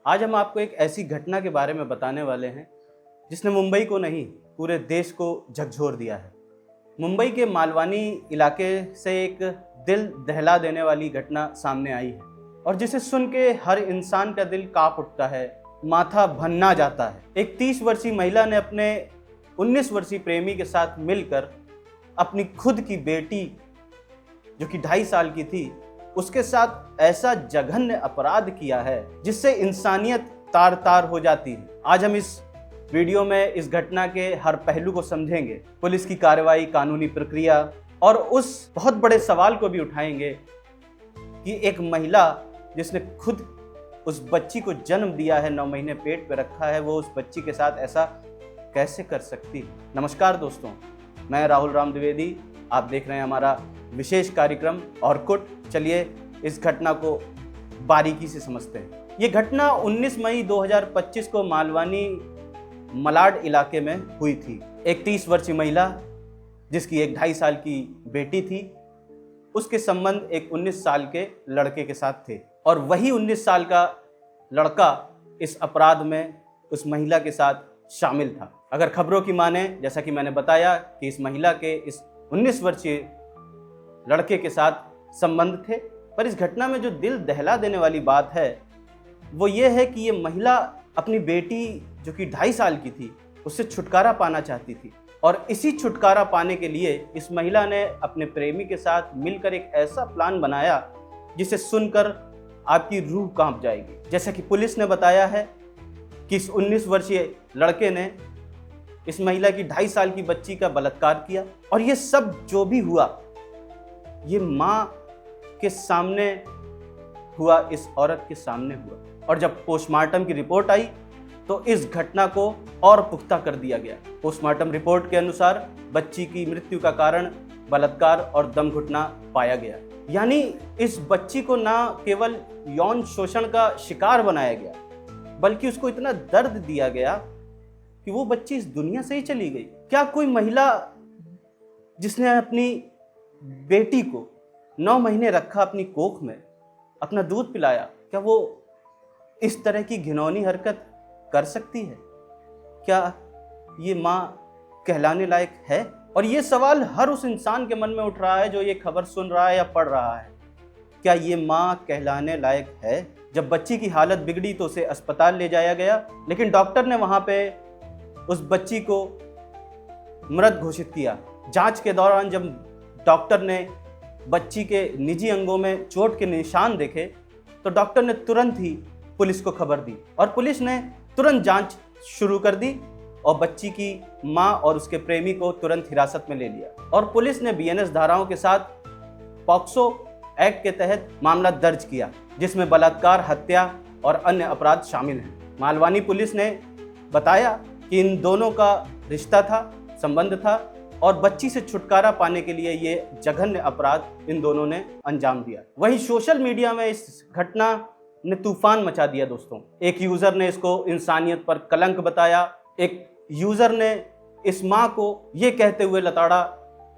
आज हम आपको एक ऐसी घटना के बारे में बताने वाले हैं जिसने मुंबई को नहीं पूरे देश को झकझोर दिया है। मुंबई के मालवानी इलाके से एक दिल दहला देने वाली घटना सामने आई है और जिसे सुन के हर इंसान का दिल कांप उठता है, माथा भन्ना जाता है। एक 30 वर्षीय महिला ने अपने 19 वर्षीय प्रेमी के साथ मिलकर अपनी खुद की बेटी जो कि 2.5 साल की थी उसके साथ ऐसा जघन्य अपराध किया है जिससे इंसानियत तार तार हो जाती है। आज हम इस वीडियो में इस घटना के हर पहलू को समझेंगे, पुलिस की कार्रवाई, कानूनी प्रक्रिया और उस बहुत बड़े सवाल को भी उठाएंगे कि एक महिला जिसने खुद उस बच्ची को जन्म दिया है, 9 महीने पेट पे रखा है, वो उस बच्ची के साथ ऐसा कैसे कर सकती है। नमस्कार दोस्तों, मैं राहुल राम द्विवेदी, आप देख रहे हैं हमारा विशेष कार्यक्रम ऑर्कुट। चलिए इस घटना को बारीकी से समझते हैं। ये घटना 19 मई 2025 को मालवानी मलाड इलाके में हुई थी। एक 30 वर्षीय महिला जिसकी एक 2.5 साल की बेटी थी, उसके संबंध एक 19 साल के लड़के के साथ थे और वही 19 साल का लड़का इस अपराध में उस महिला के साथ शामिल था। अगर खबरों की माने, जैसा कि मैंने बताया कि इस महिला के इस 19 वर्षीय लड़के के साथ संबंध थे, पर इस घटना में जो दिल दहला देने वाली बात है वो ये है कि ये महिला अपनी बेटी जो कि 2.5 साल की थी उससे छुटकारा पाना चाहती थी और इसी छुटकारा पाने के लिए इस महिला ने अपने प्रेमी के साथ मिलकर एक ऐसा प्लान बनाया जिसे सुनकर आपकी रूह कांप जाएगी। जैसा कि पुलिस ने बताया है कि इस 19 वर्षीय लड़के ने इस महिला की 2.5 साल की बच्ची का बलात्कार किया और ये सब जो भी हुआ ये माँ के सामने हुआ, इस औरत के सामने हुआ। और जब पोस्टमार्टम की रिपोर्ट आई तो इस घटना को और पुख्ता कर दिया गया। पोस्टमार्टम रिपोर्ट के अनुसार बच्ची की मृत्यु का कारण बलात्कार और दम घुटना पाया गया। यानी इस बच्ची को ना केवल यौन शोषण का शिकार बनाया गया बल्कि उसको इतना दर्द दिया गया कि वो बच्ची इस दुनिया से ही चली गई। क्या कोई महिला जिसने अपनी बेटी को 9 महीने रखा अपनी कोख में, अपना दूध पिलाया, क्या वो इस तरह की घिनौनी हरकत कर सकती है? क्या ये माँ कहलाने लायक है? और ये सवाल हर उस इंसान के मन में उठ रहा है जो ये खबर सुन रहा है या पढ़ रहा है। क्या ये माँ कहलाने लायक है? जब बच्ची की हालत बिगड़ी तो उसे अस्पताल ले जाया गया, लेकिन डॉक्टर ने वहाँ पे उस बच्ची को मृत घोषित किया। जांच के दौरान जब डॉक्टर ने बच्ची के निजी अंगों में चोट के निशान देखे तो डॉक्टर ने तुरंत ही पुलिस को खबर दी और पुलिस ने तुरंत जांच शुरू कर दी और बच्ची की मां और उसके प्रेमी को तुरंत हिरासत में ले लिया और पुलिस ने बीएनएस धाराओं के साथ पॉक्सो एक्ट के तहत मामला दर्ज किया जिसमें बलात्कार, हत्या और अन्य अपराध शामिल हैं। मालवानी पुलिस ने बताया कि इन दोनों का रिश्ता था, संबंध था और बच्ची से छुटकारा पाने के लिए ये जघन्य अपराध इन दोनों ने अंजाम दिया। वहीं सोशल मीडिया में इस घटना ने तूफान मचा दिया दोस्तों। एक यूजर ने इसको इंसानियत पर कलंक बताया, एक यूजर ने इस माँ को ये कहते हुए लताड़ा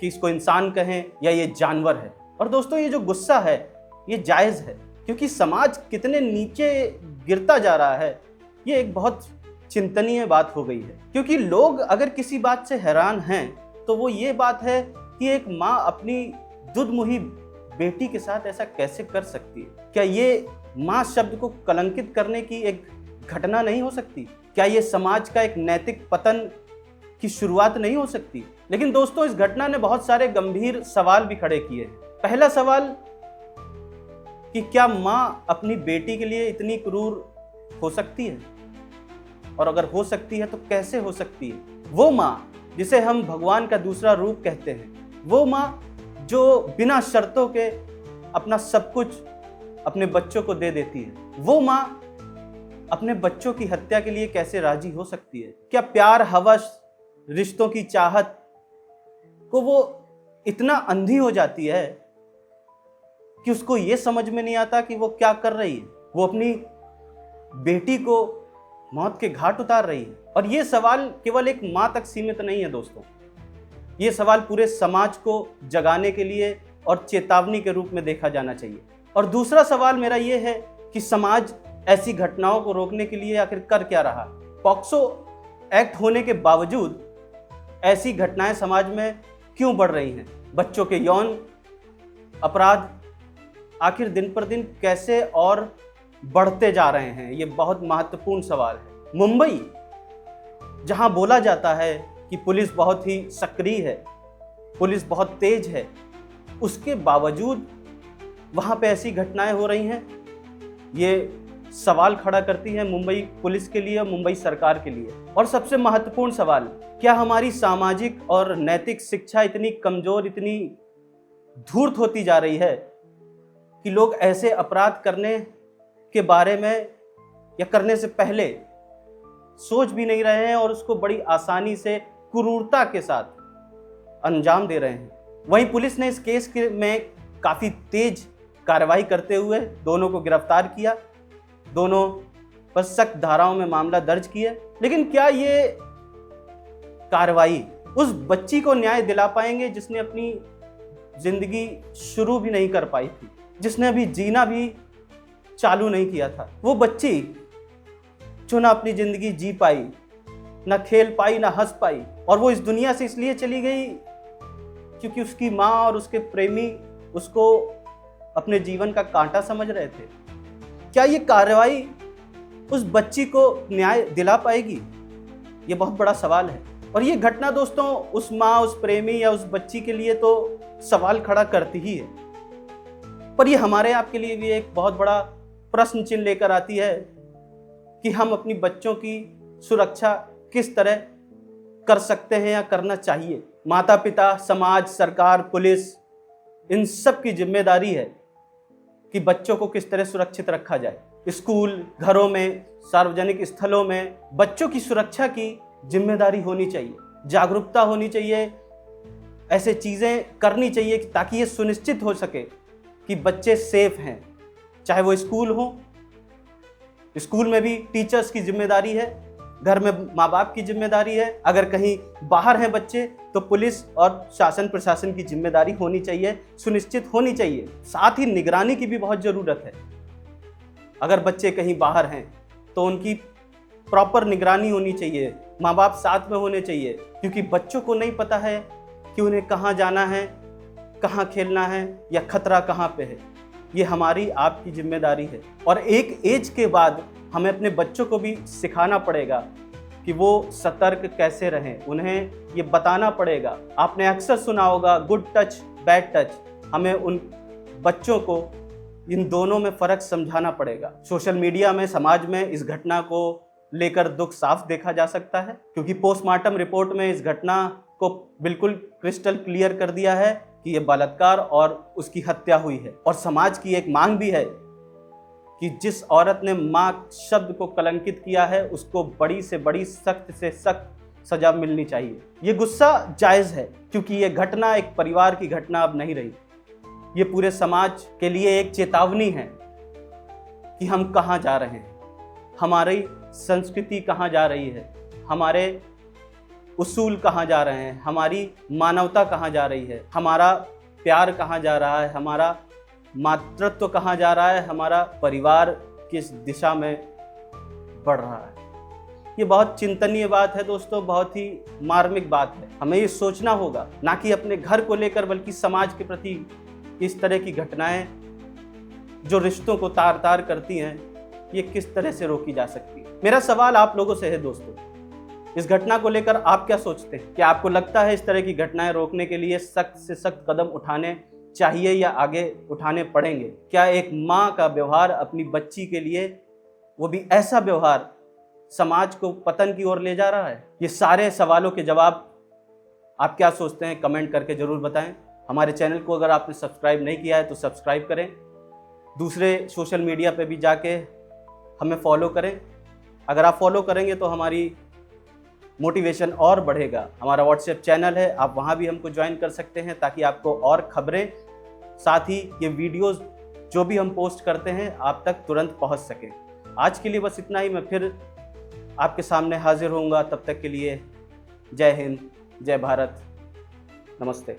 कि इसको इंसान कहें या ये जानवर है। और दोस्तों ये जो गुस्सा है ये जायज़ है क्योंकि समाज कितने नीचे गिरता जा रहा है, ये एक बहुत चिंतनीय बात हो गई है। क्योंकि लोग अगर किसी बात से हैरान हैं तो वो ये बात है कि एक माँ अपनी दुधमुही बेटी के साथ ऐसा कैसे कर सकती है। क्या ये माँ शब्द को कलंकित करने की एक घटना नहीं हो सकती? क्या ये समाज का एक नैतिक पतन की शुरुआत नहीं हो सकती? लेकिन दोस्तों इस घटना ने बहुत सारे गंभीर सवाल भी खड़े किए हैं। पहला सवाल कि क्या माँ अपनी बेटी के लिए इतनी क्रूर हो सकती है, और अगर हो सकती है तो कैसे हो सकती है? वो माँ जिसे हम भगवान का दूसरा रूप कहते हैं, वो माँ जो बिना शर्तों के अपना सब कुछ अपने बच्चों को दे देती है, वो माँ अपने बच्चों की हत्या के लिए कैसे राजी हो सकती है? क्या प्यार, हवस, रिश्तों की चाहत को वो इतना अंधी हो जाती है कि उसको ये समझ में नहीं आता कि वो क्या कर रही है? वो अपनी बेटी को मौत के घाट उतार रही है। और ये सवाल केवल एक माँ तक सीमित नहीं है दोस्तों, ये सवाल पूरे समाज को जगाने के लिए और चेतावनी के रूप में देखा जाना चाहिए। और दूसरा सवाल मेरा ये है कि समाज ऐसी घटनाओं को रोकने के लिए आखिर कर क्या रहा? पॉक्सो एक्ट होने के बावजूद ऐसी घटनाएं समाज में क्यों बढ़ रही हैं? बच्चों के यौन अपराध आखिर दिन पर दिन कैसे और बढ़ते जा रहे हैं? ये बहुत महत्वपूर्ण सवाल है। मुंबई, जहां बोला जाता है कि पुलिस बहुत ही सक्रिय है, पुलिस बहुत तेज है, उसके बावजूद वहां पे ऐसी घटनाएं हो रही हैं। ये सवाल खड़ा करती है मुंबई पुलिस के लिए, मुंबई सरकार के लिए। और सबसे महत्वपूर्ण सवाल, क्या हमारी सामाजिक और नैतिक शिक्षा इतनी कमजोर, इतनी धूर्त होती जा रही है कि लोग ऐसे अपराध करने के बारे में या करने से पहले सोच भी नहीं रहे हैं और उसको बड़ी आसानी से क्रूरता के साथ अंजाम दे रहे हैं? वहीं पुलिस ने इस केस में काफ़ी तेज कार्रवाई करते हुए दोनों को गिरफ्तार किया, दोनों पर सख्त धाराओं में मामला दर्ज किया। लेकिन क्या ये कार्रवाई उस बच्ची को न्याय दिला पाएंगे जिसने अपनी जिंदगी शुरू भी नहीं कर पाई थी, जिसने अभी जीना भी चालू नहीं किया था? वो बच्ची जो ना अपनी जिंदगी जी पाई, ना खेल पाई, ना हंस पाई, और वो इस दुनिया से इसलिए चली गई क्योंकि उसकी माँ और उसके प्रेमी उसको अपने जीवन का कांटा समझ रहे थे। क्या ये कार्रवाई उस बच्ची को न्याय दिला पाएगी? ये बहुत बड़ा सवाल है। और ये घटना दोस्तों उस माँ, उस प्रेमी या उस बच्ची के लिए तो सवाल खड़ा करती ही है, पर ये हमारे आपके लिए भी एक बहुत बड़ा प्रश्न चिन्ह लेकर आती है कि हम अपनी बच्चों की सुरक्षा किस तरह कर सकते हैं या करना चाहिए। माता पिता, समाज, सरकार, पुलिस, इन सब की जिम्मेदारी है कि बच्चों को किस तरह सुरक्षित रखा जाए। स्कूल, घरों में, सार्वजनिक स्थलों में बच्चों की सुरक्षा की जिम्मेदारी होनी चाहिए, जागरूकता होनी चाहिए, ऐसे चीज़ें करनी चाहिए ताकि ये सुनिश्चित हो सके कि बच्चे सेफ हैं। चाहे वो स्कूल हो, स्कूल में भी टीचर्स की जिम्मेदारी है, घर में माँ बाप की जिम्मेदारी है, अगर कहीं बाहर हैं बच्चे तो पुलिस और शासन प्रशासन की जिम्मेदारी होनी चाहिए, सुनिश्चित होनी चाहिए। साथ ही निगरानी की भी बहुत ज़रूरत है। अगर बच्चे कहीं बाहर हैं तो उनकी प्रॉपर निगरानी होनी चाहिए, माँ बाप साथ में होने चाहिए, क्योंकि बच्चों को नहीं पता है कि उन्हें कहाँ जाना है, कहाँ खेलना है या खतरा कहाँ पे है। ये हमारी आपकी जिम्मेदारी है। और एक एज के बाद हमें अपने बच्चों को भी सिखाना पड़ेगा कि वो सतर्क कैसे रहें, उन्हें ये बताना पड़ेगा। आपने अक्सर सुना होगा गुड टच, बैड टच। हमें उन बच्चों को इन दोनों में फ़र्क समझाना पड़ेगा। सोशल मीडिया में, समाज में इस घटना को लेकर दुख साफ देखा जा सकता है, क्योंकि पोस्टमार्टम रिपोर्ट में इस घटना को बिल्कुल क्रिस्टल क्लियर कर दिया है कि ये बलात्कार और उसकी हत्या हुई है। और समाज की एक मांग भी है कि जिस औरत ने माँ शब्द को कलंकित किया है उसको बड़ी से बड़ी, सख्त से सख्त सजा मिलनी चाहिए। ये गुस्सा जायज़ है क्योंकि ये घटना एक परिवार की घटना अब नहीं रही, ये पूरे समाज के लिए एक चेतावनी है कि हम कहाँ जा रहे हैं, हमारी संस्कृति कहाँ जा रही है, हमारे उसूल कहाँ जा रहे हैं, हमारी मानवता कहाँ जा रही है, हमारा प्यार कहाँ जा रहा है, हमारा मातृत्व कहाँ जा रहा है, हमारा परिवार किस दिशा में बढ़ रहा है। ये बहुत चिंतनीय बात है दोस्तों, बहुत ही मार्मिक बात है। हमें ये सोचना होगा, ना कि अपने घर को लेकर बल्कि समाज के प्रति इस तरह की घटनाएं जो रिश्तों को तार तार करती हैं, ये किस तरह से रोकी जा सकती है। मेरा सवाल आप लोगों से है दोस्तों, इस घटना को लेकर आप क्या सोचते हैं? क्या आपको लगता है इस तरह की घटनाएं रोकने के लिए सख्त से सख्त कदम उठाने चाहिए या आगे उठाने पड़ेंगे? क्या एक माँ का व्यवहार अपनी बच्ची के लिए, वो भी ऐसा व्यवहार, समाज को पतन की ओर ले जा रहा है? ये सारे सवालों के जवाब आप क्या सोचते हैं कमेंट करके ज़रूर बताएं। हमारे चैनल को अगर आपने सब्सक्राइब नहीं किया है तो सब्सक्राइब करें, दूसरे सोशल मीडिया पे भी जाके हमें फॉलो करें। अगर आप फॉलो करेंगे तो हमारी मोटिवेशन और बढ़ेगा। हमारा व्हाट्सएप चैनल है, आप वहाँ भी हमको ज्वाइन कर सकते हैं ताकि आपको और खबरें, साथ ही ये वीडियोस जो भी हम पोस्ट करते हैं आप तक तुरंत पहुँच सकें। आज के लिए बस इतना ही, मैं फिर आपके सामने हाजिर होऊंगा। तब तक के लिए जय हिंद, जय भारत, नमस्ते।